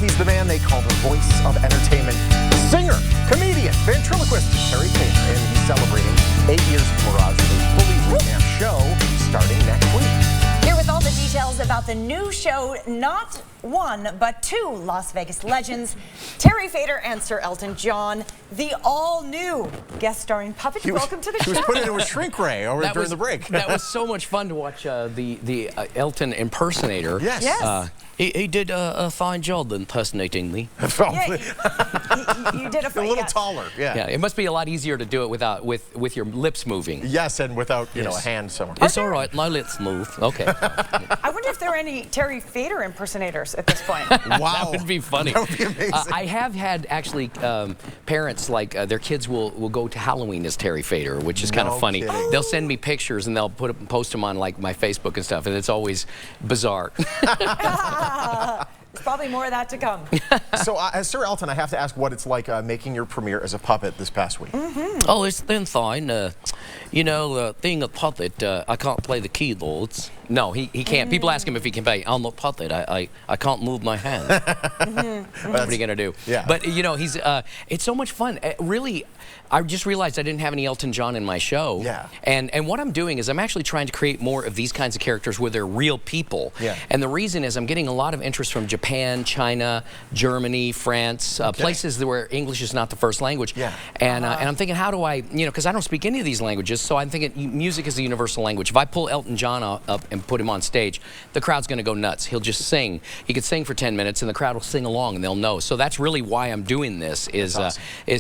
He's the man they call the voice of entertainment. Singer, comedian, ventriloquist, Terry Fator, and he's celebrating 8 years of Mirage with a fully revamped show starting next week. Here with all the details about the new show, not one, but two Las Vegas legends, Terry Fator and Sir Elton John, the all-new guest-starring puppet. Welcome to the show. He was putting it with shrink ray during the break. That was so much fun to watch the Elton impersonator. Yes. Yes. He did a fine job impersonating me. Yeah, you did a little taller, yeah. Yeah, it must be a lot easier to do it without with your lips moving. Yes, and without a hand somewhere. It's all right, my lips move. Okay. I wonder if there are any Terry Fator impersonators at this point. Wow. That would be funny. That would be amazing. I have had actually parents like their kids will go to Halloween as Terry Fator, which is kind of funny. Kidding. They'll send me pictures and they'll post them on like my Facebook and stuff, and it's always bizarre. There's probably more of that to come. So, as Sir Elton, I have to ask what it's like making your premiere as a puppet this past week. Oh, it's been fine. You know, being a puppet, I can't play the keyboards. No, he can't. People ask him if he can play. I'm a puppet. I can't move my hands. What are you gonna do? Yeah. But you know, it's so much fun. Really, I just realized I didn't have any Elton John in my show. Yeah. And what I'm doing is I'm actually trying to create more of these kinds of characters where they're real people. Yeah. And the reason is I'm getting a lot of interest from Japan, China, Germany, France, places where English is not the first language. Yeah. And I'm thinking, how do I, you know, because I don't speak any of these languages, so I'm thinking music is a universal language. If I pull Elton John up and put him on stage, the crowd's going to go nuts. He'll just sing. He could sing for 10 minutes, and the crowd will sing along, and they'll know. So that's really why I'm doing this, is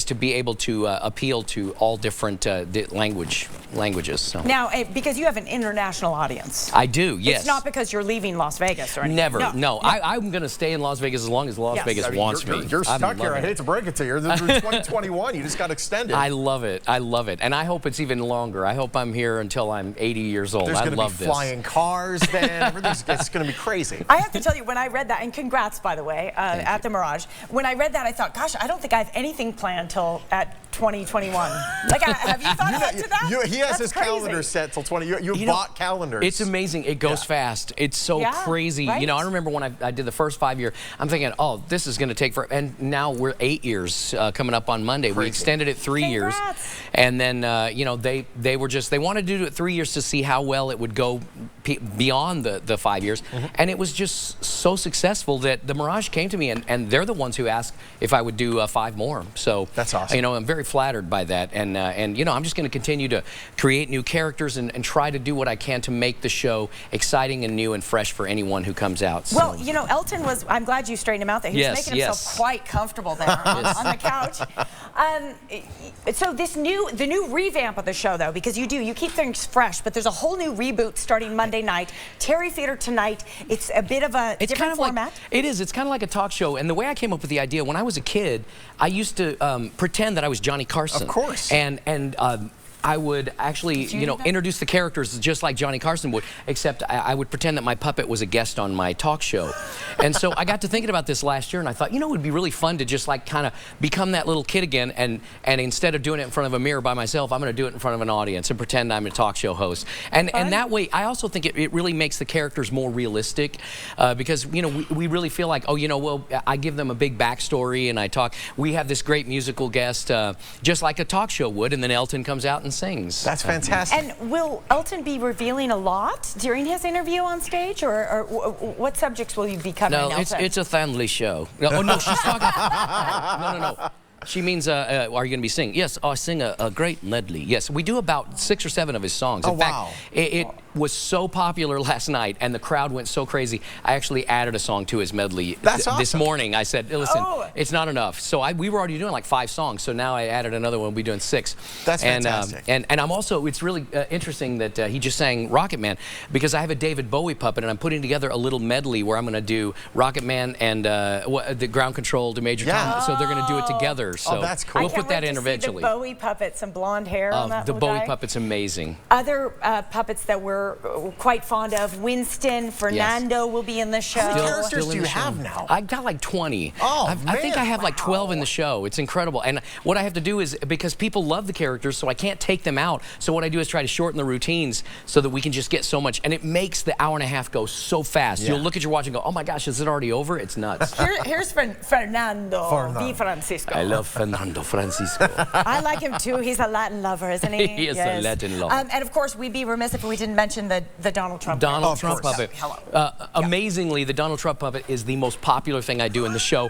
to be able to appeal to all different languages. So. Now, because you have an international audience. I do, yes. It's not because you're leaving Las Vegas or anything. Never, no. I'm going to stay in Las Vegas as long as Las Vegas wants me. You're stuck here. I hate to break it to you. This is 2021. You just got extended. I love it. I love it. And I hope it's even longer. I hope I'm here until I'm 80 years old. There's I going to love be this. flying cars then. It's going to be crazy. I have to tell you, when I read that, and congrats, by the way, at the Mirage, when I read that, I thought, gosh, I don't think I have anything planned till at 2021. Like, have you thought ahead to that? He has his calendar set till 20. You bought calendars. It's amazing. It goes fast. It's so crazy. Right? You know, I remember when I did the first 5 year, I'm thinking, oh, this is going to take forever. And now we're 8 years coming up on Monday. We extended it 3 years. And then, you know, they wanted to do it 3 years to see how well it would go beyond the 5 years. And it was just so successful that the Mirage came to me, and they're the ones who asked if I would do 5 more. So that's awesome. You know, I'm very flattered by that. And you know, I'm just going to continue to create new characters and try to do what I can to make the show exciting and new and fresh for anyone who comes out. So. Well, you know, Elton was, I'm glad you straightened him out there. He was making himself quite comfortable there on the couch. So the new revamp of the show, though, because you keep things fresh, but there's a whole new reboot starting Monday night. Terry Fator tonight. It's a bit of a different format. It is. It's kind of like a talk show. And the way I came up with the idea, when I was a kid, I used to pretend that I was Johnny Carson. Of course. And I would actually, you know, introduce the characters just like Johnny Carson would, except I would pretend that my puppet was a guest on my talk show. And so I got to thinking about this last year, and I thought, you know, it would be really fun to just like kind of become that little kid again, and instead of doing it in front of a mirror by myself, I'm going to do it in front of an audience and pretend I'm a talk show host. And that way, I also think it really makes the characters more realistic, because, you know, we really feel like, oh, you know, well, I give them a big backstory, and I talk. We have this great musical guest, just like a talk show would, and then Elton comes out and sings. That's fantastic. And will Elton be revealing a lot during his interview on stage, or what subjects will you be covering? No, it's a family show. Oh no, she's talking. No. She means, are you going to be singing? Yes, I sing a great medley. Yes, we do about 6 or 7 of his songs. In fact, it was so popular last night, and the crowd went so crazy, I actually added a song to his medley this morning. I said, listen, it's not enough. So we were already doing like 5 songs, so now I added another one. We'll be doing 6. That's fantastic. And I'm also, it's really interesting that he just sang Rocket Man, because I have a David Bowie puppet, and I'm putting together a little medley where I'm going to do Rocket Man and the Ground Control to Major Tom. So they're going to do it together. daughters. So that's cool. We'll put that in eventually. The Bowie puppet, some blonde hair on that The little Bowie guy. puppet's amazing. Other puppets that we're quite fond of, Winston, Fernando will be in the show. How many characters do you have now? I've got like 20. Oh, I think I have like 12 wow. in the show. It's incredible. And what I have to do is, because people love the characters, so I can't take them out. So what I do is try to shorten the routines so that we can just get so much. And it makes the hour and a half go so fast. Yeah. You'll look at your watch and go, oh my gosh, is it already over? It's nuts. Here's Fernando Di Francisco. I love Fernando Francisco. I like him too. He's a Latin lover, isn't he? He is a Latin lover. And of course, we'd be remiss if we didn't mention the Donald Trump puppet. Amazingly, the Donald Trump puppet is the most popular thing I do in the show.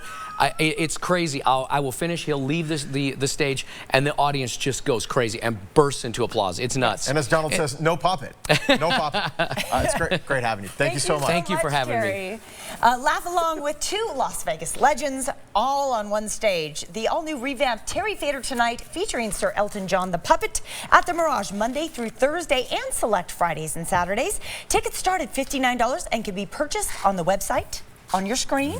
It's crazy. I will finish. He'll leave the stage, and the audience just goes crazy and bursts into applause. It's nuts. And as Donald says, no puppet. No puppet. It's great having you. Thank you so much. Thank you for having me. Laugh along with two Las Vegas legends, all on one stage. The all-new revamped Terry Fator tonight, featuring Sir Elton John the Puppet, at the Mirage Monday through Thursday and select Fridays and Saturdays. Tickets start at $59 and can be purchased on the website on your screen.